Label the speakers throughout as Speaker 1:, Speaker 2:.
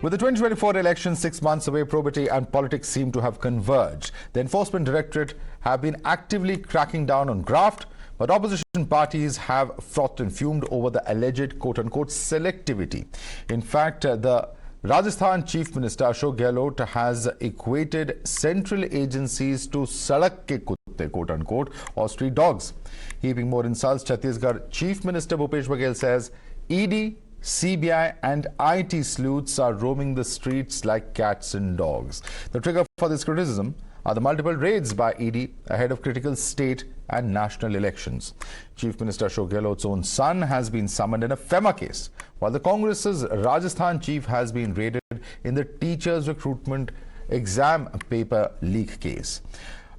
Speaker 1: With the 2024 election 6 months away, probity and politics seem to have converged. The Enforcement Directorate have been actively cracking down on graft, but opposition parties have frothed and fumed over the alleged quote-unquote selectivity. In fact, the Rajasthan Chief Minister Ashok Gehlot has equated central agencies to sadak ke kutte, quote-unquote, or street dogs. Heaping more insults, Chhattisgarh Chief Minister Bhupesh Baghel says ED, CBI and IT sleuths are roaming the streets like cats and dogs. The trigger for this criticism are the multiple raids by ED ahead of critical state and national elections. Chief Minister Ashok Gehlot's own son has been summoned in a FEMA case, while the Congress's Rajasthan chief has been raided in the teachers' recruitment exam paper leak case.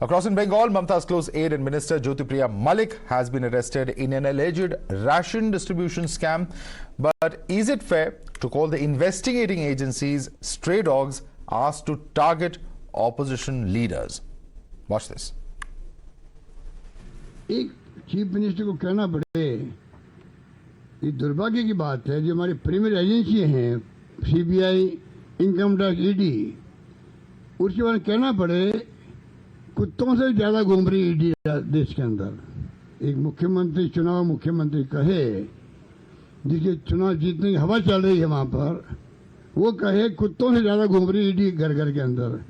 Speaker 1: Across in Bengal, Mamta's close aide and minister Charu Pragya Malik has been arrested in an alleged ration distribution scam. But is it fair to call the investigating agencies stray dogs asked to target opposition leaders? Watch this.
Speaker 2: एक chief minister को कहना पड़े, ये दुर्भाग्य की बात है जो हमारी प्रीमियर एजेंसी हैं, सीबीआई, इनकम टैक्स, ईडी, उसके बाद कहना पड़े कुत्तों से ज्यादा घूम रही ईडी देश के अंदर। एक मुख्यमंत्री चुनाव मुख्यमंत्री कहे, जिसके चुनाव जीतने की हवा चल रही है वहां पर, वो कहे कुत्तों से ज्यादा घूम रही ईडी घर घर के अंदर,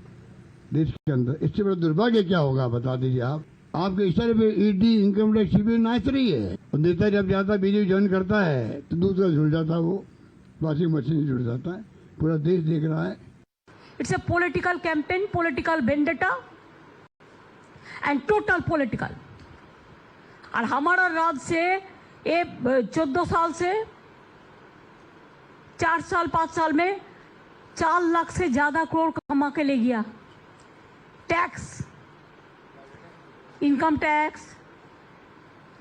Speaker 2: देश के अंदर। इससे बड़ा दुर्भाग्य क्या होगा बता दीजिए आप। आपके इशारे पे ईडी, इनकम टैक्स, सीबीआई नाच रही है। और नेता जब जाता बीजेपी ज्वाइन करता है तो दूसरा जुड़ जाता, वो वॉशिंग मशीन से जुड़ जाता है। पूरा देश देख रहा है।
Speaker 3: It's a political campaign, political vendetta and total political. और हमारा राज्य से 14 साल से 4 साल 5 साल में 4 लाख से ज्यादा करोड़ कमा के ले गया। Tax, income tax,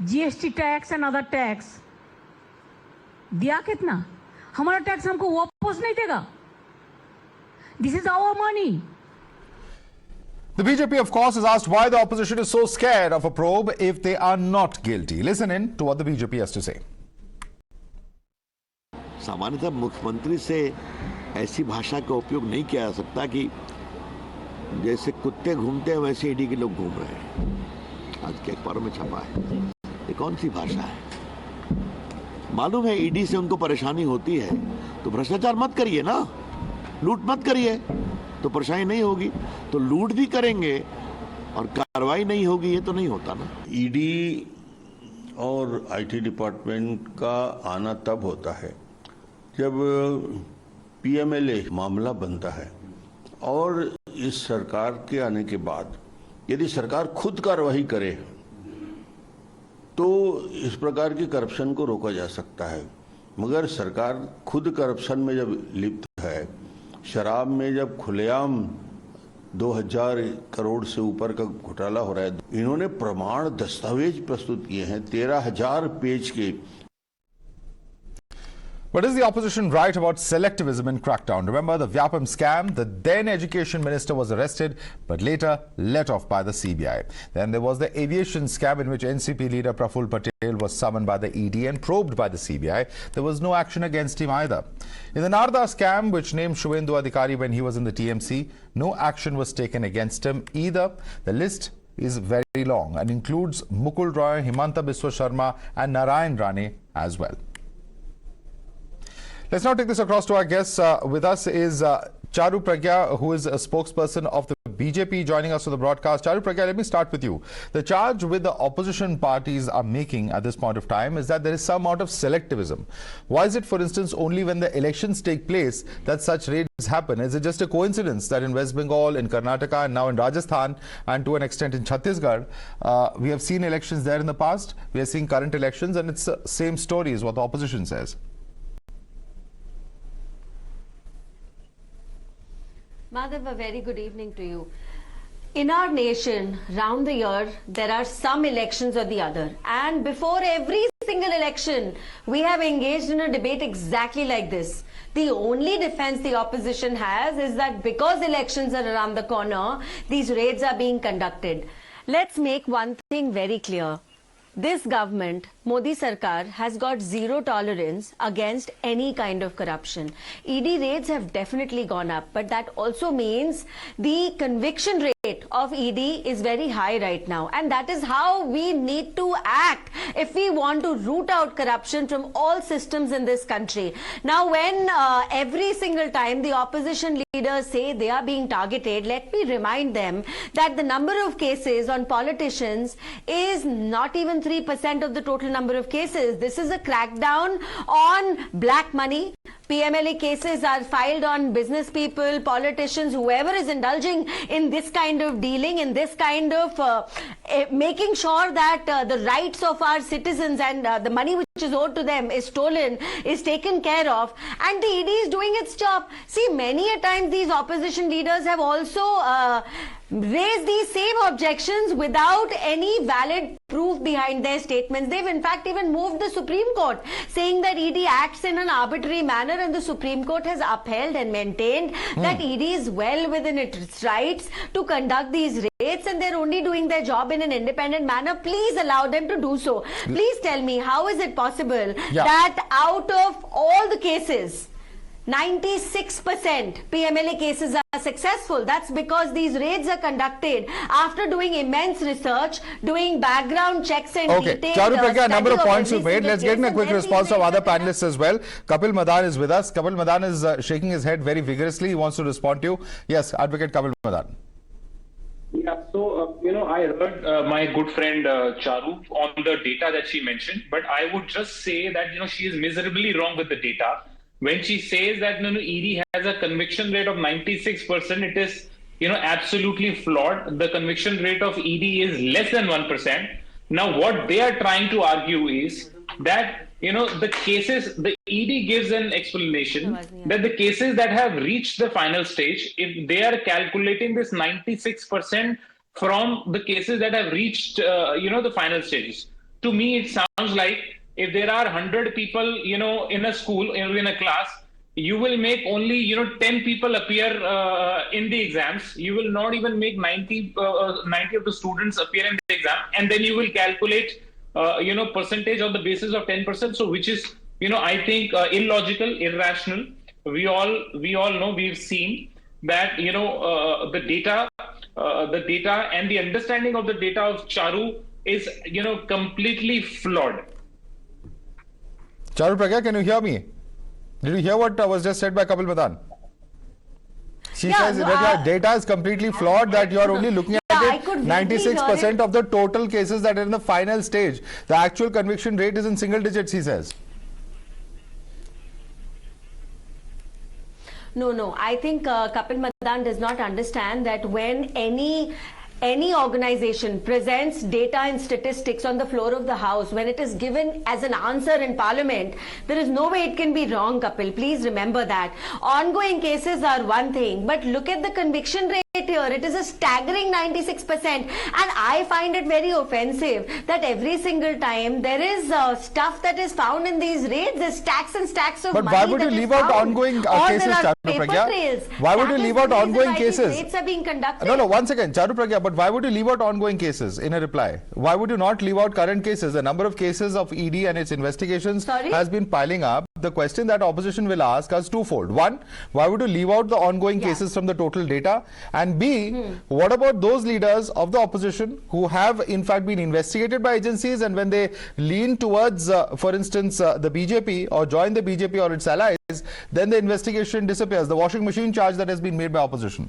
Speaker 3: GST tax and other tax दिया कितना? हमारा टैक्स हमको वापस नहीं देगा। This is our money.
Speaker 1: The BJP, of course, has asked why the opposition is so scared of a probe if they are not guilty. Listen in to what the BJP has to say.
Speaker 4: सामान्यतः मुख्यमंत्री से ऐसी भाषा का उपयोग नहीं किया जा सकता कि जैसे कुत्ते घूमते हैं वैसे ईडी के लोग घूम रहे हैं। आज के अखबारों में छपा है। ये कौन सी भाषा है? मालूम है ईडी से उनको परेशानी होती है, तो भ्रष्टाचार मत करिए ना, लूट मत करिए, तो परेशानी नहीं होगी। तो लूट भी करेंगे और कार्रवाई नहीं होगी, ये तो नहीं होता ना।
Speaker 5: ईडी और आईटी डिपार्टमेंट का आना तब होता है जब पीएमएलए मामला बनता है, और इस सरकार के आने के बाद यदि सरकार खुद कार्रवाई करे तो इस प्रकार की करप्शन को रोका जा सकता है। मगर सरकार खुद करप्शन में जब लिप्त है, शराब में जब खुलेआम 2000 करोड़ से ऊपर का घोटाला हो रहा है, इन्होंने प्रमाण दस्तावेज प्रस्तुत किए हैं 13,000 पेज के।
Speaker 1: But is the opposition right about selectivism in Crackdown? Remember the Vyapam scam? The then education minister was arrested but later let off by the CBI. Then there was the aviation scam in which NCP leader Praful Patel was summoned by the ED and probed by the CBI. There was no action against him either. In the Narda scam, which named Shuvendu Adhikari when he was in the TMC, no action was taken against him either. The list is very long and includes Mukul Roy, Himanta Biswa Sharma and Narayan Rane as well. Let's now take this across to our guests. With us is Charu Pragya, who is a spokesperson of the BJP, joining us for the broadcast. Charu Pragya, let me start with you. The charge with the opposition parties are making at this point of time is that there is some amount of selectivism. Why is it, for instance, only when the elections take place that such raids happen? Is it just a coincidence that in West Bengal, in Karnataka, and now in Rajasthan, and to an extent in Chhattisgarh, we have seen elections there in the past, we are seeing current elections, and it's the same story is what the opposition says.
Speaker 6: Madhav, a very good evening to you. In our nation, round the year, there are some elections or the other. And before every single election, we have engaged in a debate exactly like this. The only defense the opposition has is that because elections are around the corner, these raids are being conducted. Let's make one thing very clear. this government, Modi Sarkar, has got zero tolerance against any kind of corruption. ED raids have definitely gone up, but that also means the conviction rate of ED is very high right now. And that is how we need to act if we want to root out corruption from all systems in this country. Now, when every single time the opposition leaders say they are being targeted, let me remind them that the number of cases on politicians is not even 3% of the total number of cases. This is a crackdown on black money. PMLA cases are filed on business people, politicians, whoever is indulging in this kind of dealing, in this kind of making sure that the rights of our citizens and the money which is owed to them is stolen, is taken care of, and the ED is doing its job. See, many a times these opposition leaders have also raised these same objections without any valid proof behind their statements. They've in fact even moved the Supreme Court, saying that ED acts in an arbitrary manner, and the Supreme Court has upheld and maintained that ED is well within its rights to conduct these raids, and they're only doing their job in an independent manner. Please allow them to do so. Please tell me, how is it possible that out of all the cases, 96% PMLA cases are successful? That's because these raids are conducted after doing immense research, doing background checks and detailed
Speaker 1: Charu Pragya, a number of
Speaker 6: study
Speaker 1: points
Speaker 6: every
Speaker 1: you've made.
Speaker 6: single
Speaker 1: Let's get in a
Speaker 6: case,
Speaker 1: quick
Speaker 6: and then
Speaker 1: response
Speaker 6: these
Speaker 1: from other
Speaker 6: raids are
Speaker 1: panelists as well. Kapil Madan is with us. Kapil Madan is shaking his head very vigorously. He wants to respond to you. Yes, Advocate Kapil Madan.
Speaker 7: Yeah, so, I heard my good friend Charu on the data that she mentioned, but I would just say that, she is miserably wrong with the data. When she says that ED has a conviction rate of 96%, it is absolutely flawed. The conviction rate of ED is less than 1%. Now, what they are trying to argue is that the cases, the ED gives an explanation that the cases that have reached the final stage, if they are calculating this 96% from the cases that have reached the final stages. To me, it sounds like if there are 100 people, in a school, in a class, you will make only, 10 people appear in the exams. You will not even make 90 of the students appear in the exam. And then you will calculate, percentage on the basis of 10%. So which is, I think illogical, irrational. We all know, we've seen that, the data and the understanding of the data of Charu is, completely flawed.
Speaker 1: Charu Pragya, can you hear me? Did you hear what was just said by Kapil Madan? She says that your data is completely flawed, that you are only looking at it 96% of the total cases that are in the final stage. The actual conviction rate is in single digits, he says.
Speaker 6: No. I think Kapil Madan does not understand that when any organization presents data and statistics on the floor of the House, when it is given as an answer in Parliament, there is no way it can be wrong, Kapil. Please remember that. Ongoing cases are one thing, but look at the conviction rate here. It is a staggering 96%. And I find it very offensive that every single time there is stuff that is found in these raids, there's stacks and stacks of money.
Speaker 1: But why would you leave out ongoing cases, Charu Pragya? Why would you leave out ongoing cases?
Speaker 6: Raids are being conducted.
Speaker 1: No, 1 second, Charu Pragya, but why would you leave out ongoing cases in a reply? Why would you not leave out current cases? The number of cases of ED and its investigations has been piling up. The question that opposition will ask is twofold. One, why would you leave out the ongoing cases from the total data? And B, what about those leaders of the opposition who have in fact been investigated by agencies, and when they lean towards, for instance, the BJP or join the BJP or its allies, then the investigation disappears, the washing machine charge that has been made by opposition?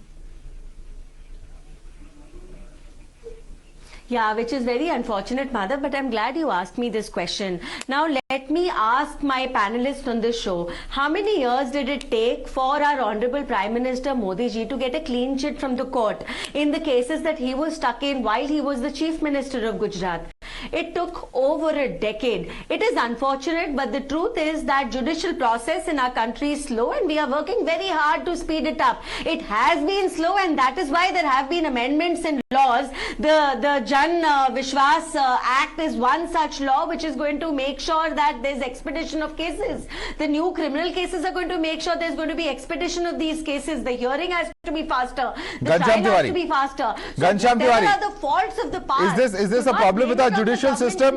Speaker 6: Yeah, which is very unfortunate, Madhav, but I'm glad you asked me this question. Now, let me ask my panelists on this show, how many years did it take for our Honorable Prime Minister Modi ji to get a clean chit from the court in the cases that he was stuck in while he was the Chief Minister of Gujarat? It took over a decade. It is unfortunate, but the truth is that judicial process in our country is slow, and we are working very hard to speed it up. It has been slow, and that is why there have been amendments in laws. The Jan Vishwas Act is one such law which is going to make sure that there's expedition of cases. The new criminal cases are going to make sure there's going to be expedition of these cases. The hearing has to be faster. The
Speaker 1: Ghanshyam
Speaker 6: trial has
Speaker 1: Tiwari.
Speaker 6: to be faster. So
Speaker 1: Ghanshyam
Speaker 6: whatever
Speaker 1: Tiwari.
Speaker 6: are the faults of the past.
Speaker 1: Is this a problem with our judicial system,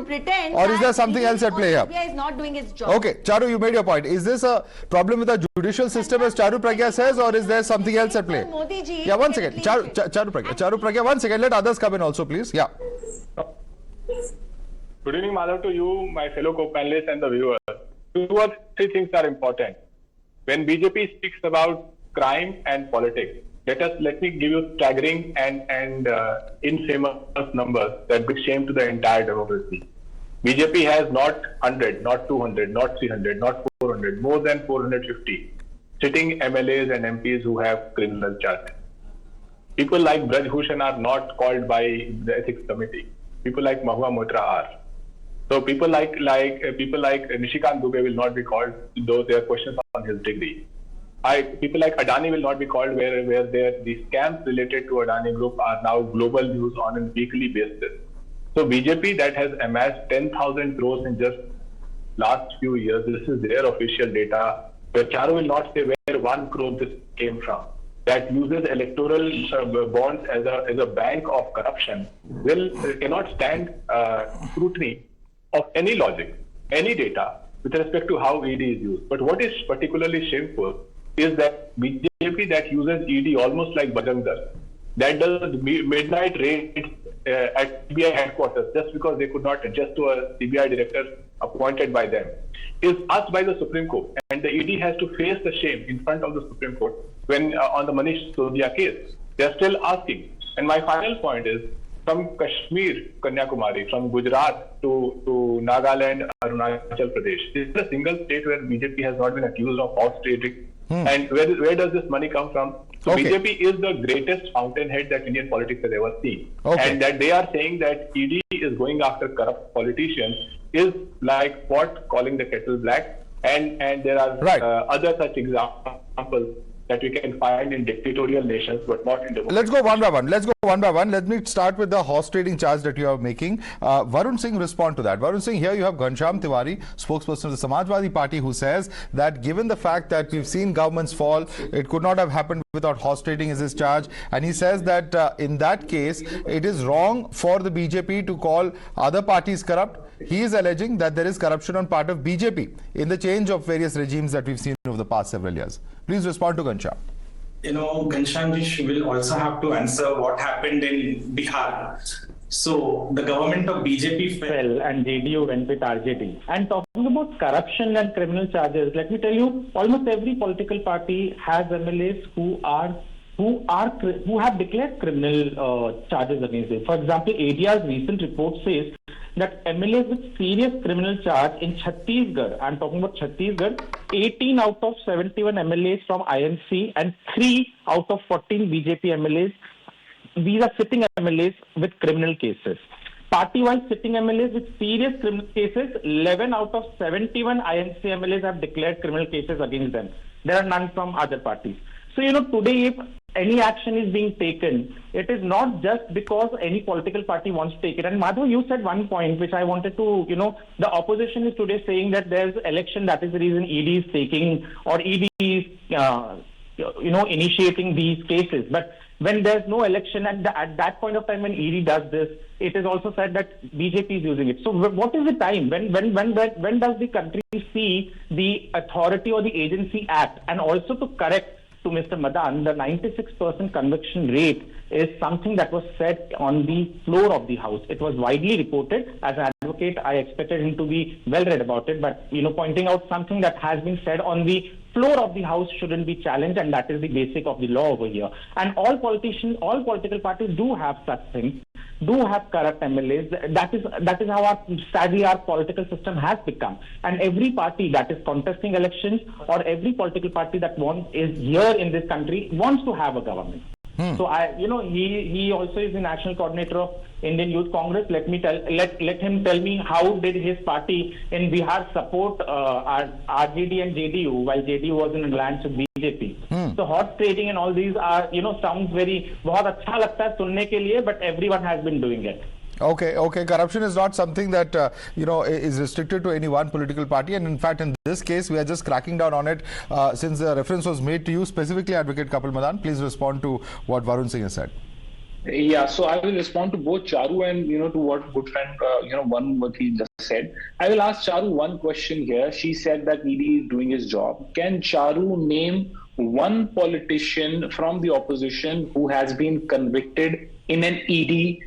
Speaker 1: or is there something else at play here?
Speaker 6: CBI is not doing its job.
Speaker 1: Okay, Charu, you made your point. Is this a problem with our judicial system, as Charu Pragya says, or is there something else at play?
Speaker 6: Modi ji,
Speaker 1: Yeah, one second. Charu Pragya, 1 second. Let others come in also, please. Yeah.
Speaker 8: Good evening, Madhav, to you, my fellow co-panelists and the viewers. 2 or 3 things are important. When BJP speaks about crime and politics, let me give you staggering and infamous numbers that bring shame to the entire democracy. BJP has not 100, not 200, not 300, not 400, more than 450 sitting MLAs and MPs who have criminal charges. People like Braj Bhushan are not called by the ethics committee. People like Mahua Moitra are. So people like Nishikant Dubey will not be called, though there are questions on his degree. People like Adani will not be called, where the scams related to Adani Group are now global news on a weekly basis. So BJP that has amassed 10,000 crores in just last few years, this is their official data, where Charu will not say where 1 crore this came from, that uses electoral bonds as a bank of corruption, cannot stand scrutiny of any logic, any data with respect to how ED is used. But what is particularly shameful is that BJP that uses ED almost like Bajrang Dal, that does midnight raids at CBI headquarters just because they could not adjust to a CBI director appointed by them, is asked by the Supreme Court, and the ED has to face the shame in front of the Supreme Court when on the Manish Sodia case. They are still asking. And my final point is, from Kashmir, Kanyakumari, from Gujarat to Nagaland, Arunachal Pradesh, this is a single state where BJP has not been accused of horse trading. And where does this money come from? So
Speaker 1: Okay.
Speaker 8: BJP is the greatest fountainhead that Indian politics has ever seen.
Speaker 1: Okay.
Speaker 8: And that they are saying that ED is going after corrupt politicians is like what calling the kettle black. And there are
Speaker 1: Right.
Speaker 8: other such examples that we can find in dictatorial nations, but not in democracy.
Speaker 1: Let's go one by one. Let me start with the horse trading charge that you are making. Varun Singh, respond to that. Varun Singh, here you have Ghanshyam Tiwari, spokesperson of the Samajwadi Party, who says that given the fact that we've seen governments fall, it could not have happened without horse trading is his charge. And he says that in that case, it is wrong for the BJP to call other parties corrupt. He is alleging that there is corruption on part of BJP in the change of various regimes that we've seen over the past several years. Please respond to Ghanshyam.
Speaker 9: Ghanshyam ji will also have to answer what happened in Bihar. So the government of BJP fell and JDU went with RJD. And talking about corruption and criminal charges, let me tell you, almost every political party has MLAs who have declared criminal charges against them. For example, ADR's recent report says that MLAs with serious criminal charge in Chhattisgarh, I'm talking about Chhattisgarh, 18 out of 71 MLAs from INC and 3 out of 14 BJP MLAs, these are sitting MLAs with criminal cases. Party-wise sitting MLAs with serious criminal cases, 11 out of 71 INC MLAs have declared criminal cases against them. There are none from other parties. So, today if any action is being taken, it is not just because any political party wants to take it. And Madhu, you said one point which I wanted to, the opposition is today saying that there's election, that is the reason ED is taking, or ED is, initiating these cases. But when there's no election, at that point of time when ED does this, it is also said that BJP is using it. So what is the time? When does the country see the authority or the agency act? And also to correct to Mr. Madan, the 96% conviction rate is something that was said on the floor of the House. It was widely reported. As an advocate, I expected him to be well read about it, but pointing out something that has been said on the floor of the House shouldn't be challenged, and that is the basic of the law over here. And all political parties do have such things, do have corrupt MLAs. That is how sadly our political system has become. And every party that is contesting elections, or every political party that is here in this country, wants to have a government. So he also is the national coordinator of Indian Youth Congress. Let him tell me how did his party in Bihar support RJD and JDU while JDU was in alliance with BJP. So horse trading and all these are sounds very बहुत अच्छा लगता है सुनने के लिए, but everyone has been doing it.
Speaker 1: Okay. Corruption is not something that is restricted to any one political party, and in fact, in this case, we are just cracking down on it. Since the reference was made to you specifically, Advocate Kapil Madan, please respond to what Varun Singh has said.
Speaker 7: Yeah, so I will respond to both Charu and to what good friend what he just said. I will ask Charu one question here. She said that ED is doing his job. Can Charu name one politician from the opposition who has been convicted in an ED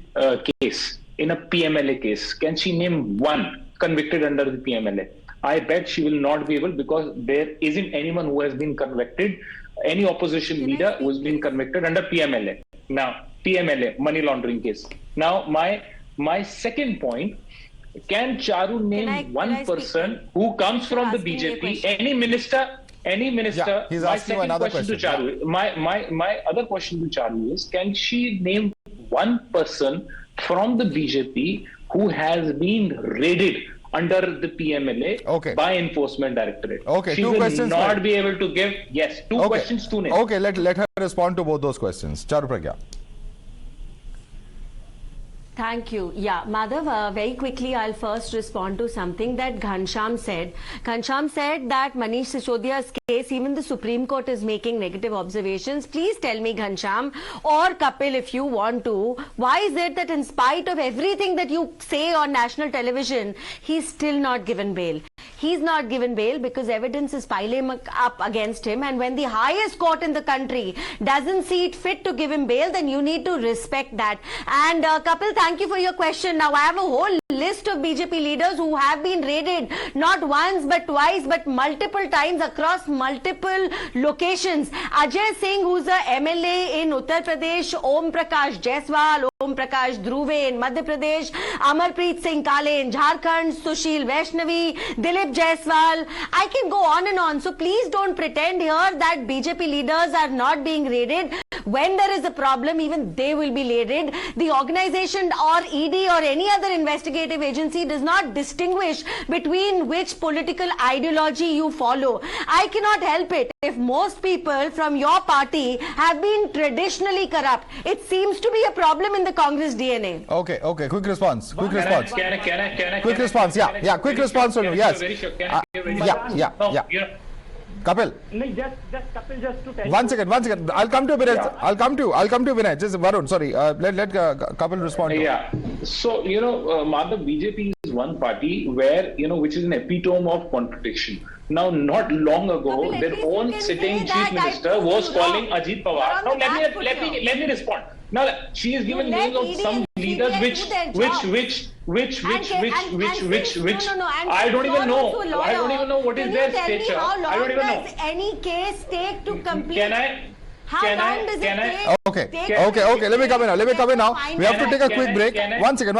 Speaker 7: case, in a PMLA case? Can she name one convicted under the PMLA? I bet she will not be able, because there isn't anyone who has been convicted, any opposition leader who has been convicted under PMLA. Now, PMLA, money laundering case. Now, my second point, can Charu name one person who comes from the BJP, any minister? Yeah,
Speaker 1: he's asking you another question
Speaker 7: to Charu. My other question to Charu is, can she name one person from the BJP who has been raided under the PMLA by Enforcement Directorate?
Speaker 1: Okay,
Speaker 7: she
Speaker 1: two
Speaker 7: will
Speaker 1: questions.
Speaker 7: Not be able to give, two questions, two names.
Speaker 1: Okay, let her respond to both those questions. Charu Pragya.
Speaker 6: Thank you. Yeah, Madhav, very quickly, I'll first respond to something that Ghansham said. Ghansham said that Manish Sisodia's case, even the Supreme Court is making negative observations. Please tell me, Ghansham, or Kapil, if you want to, why is it that in spite of everything that you say on national television, he's still not given bail? He's not given bail because evidence is piling up against him, and when the highest court in the country doesn't see it fit to give him bail, then you need to respect that. And Kapil, thank you for your question. Now, I have a whole list of BJP leaders who have been raided not once but twice but multiple times across multiple locations. Ajay Singh, who's a MLA in Uttar Pradesh, Om Prakash Jaiswal, Om Prakash Dhruve in Madhya Pradesh, Amarpreet Singh Kale in Jharkhand, Sushil Vaishnavi, Dilip Jaiswal. I can go on and on. So please don't pretend here that BJP leaders are not being raided. When there is a problem, even they will be raided. The organization or ED or any other investigative agency does not distinguish between which political ideology you follow. I cannot help it if most people from your party have been traditionally corrupt. It seems to be a problem in the Congress DNA.
Speaker 1: Okay. Quick response. Quick response.
Speaker 7: Can I?
Speaker 1: Quick response. Yeah. Quick response from you. Yes. Yeah. Kapil.
Speaker 9: No, just Kapil, just to tell
Speaker 1: One second. I'll come to Vinay. I'll come to Vinay. Just Varun, sorry. Let Kapil respond.
Speaker 7: Yeah. So, Madhav, BJP is one party where, which is an epitome of contradiction. Now, not long ago,
Speaker 6: Kapil,
Speaker 7: their own sitting chief minister was calling Ajit Pawar. Now, let me respond. Now, she is given names of some leaders which I don't even know. I don't even know what is their stature. I don't even know.
Speaker 6: Does any case take to complete?
Speaker 7: Can I?
Speaker 1: Okay. Let me come in now. We have to take a quick break. One second.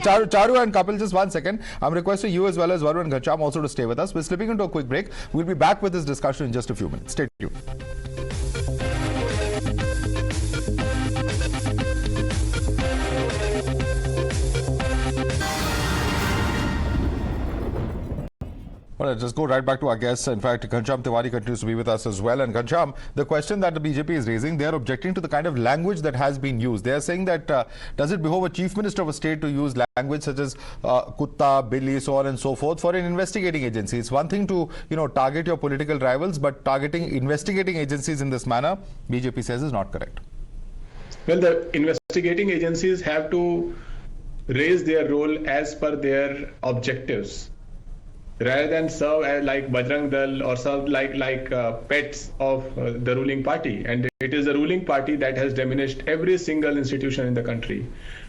Speaker 1: Charu and Kapil, just 1 second. I'm requesting you as well as Varun and Ghansham also to stay with us. We're slipping into a quick break. We'll be back with this discussion in just a few minutes. Stay tuned. Well, let's just go right back to our guests. In fact, Ghansham Tiwari continues to be with us as well. And Ghansham, the question that the BJP is raising, they are objecting to the kind of language that has been used. They are saying that does it behove a chief minister of a state to use language such as kutta, billy, so on and so forth for an investigating agency? It's one thing to, target your political rivals, but targeting investigating agencies in this manner, BJP says is not correct.
Speaker 10: Well, the investigating agencies have to raise their role as per their objectives, rather than serve as like Bajrang Dal or serve like pets of the ruling party. And it is the ruling party that has diminished every single institution in the country,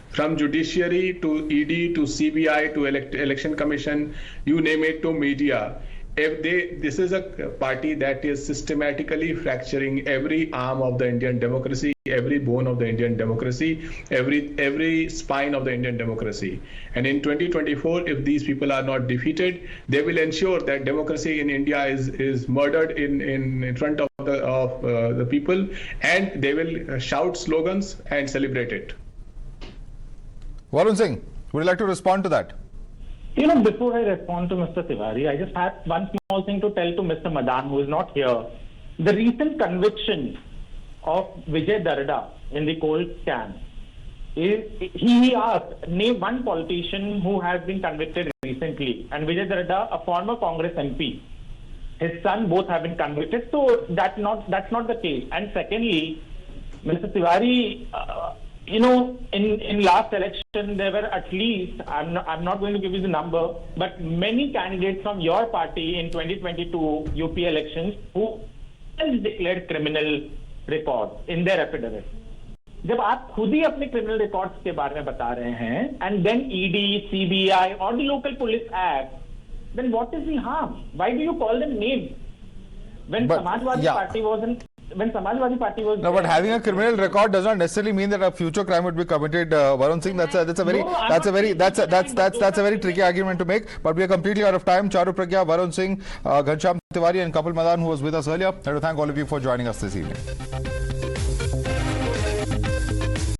Speaker 10: from judiciary to ED to CBI to election commission, you name it, to media. This is a party that is systematically fracturing every arm of the Indian democracy, every bone of the Indian democracy, every spine of the Indian democracy. And in 2024, if these people are not defeated, they will ensure that democracy in India is murdered in front of the people, and they will shout slogans and celebrate it.
Speaker 1: Varun Singh, would you like to respond to that?
Speaker 9: Before I respond to Mr. Tiwari, I just had one small thing to tell to Mr. Madan, who is not here. The recent conviction of Vijay Darda in the coal scam he asked, name one politician who has been convicted recently, and Vijay Darda, a former Congress MP, his son, both have been convicted. So that's not the case. And secondly, Mr. Tiwari, in last election there were at least, I'm not going to give you the number, but many candidates from your party in 2022 UP elections who declared criminal records in their affidavit. जब आप खुद ही अपने criminal records के बारे में बता रहे हैं, and then ED, CBI or the local police act, then what is the harm? Why do you call them names? When Samajwadi Party was
Speaker 1: no, but having a criminal record does not necessarily mean that a future crime would be committed. Varun Singh, that's a very tricky argument to make. But we are completely out of time. Charu Pragya, Varun Singh, Ghanshyam Tiwari, and Kapil Madan, who was with us earlier. I want to thank all of you for joining us this evening.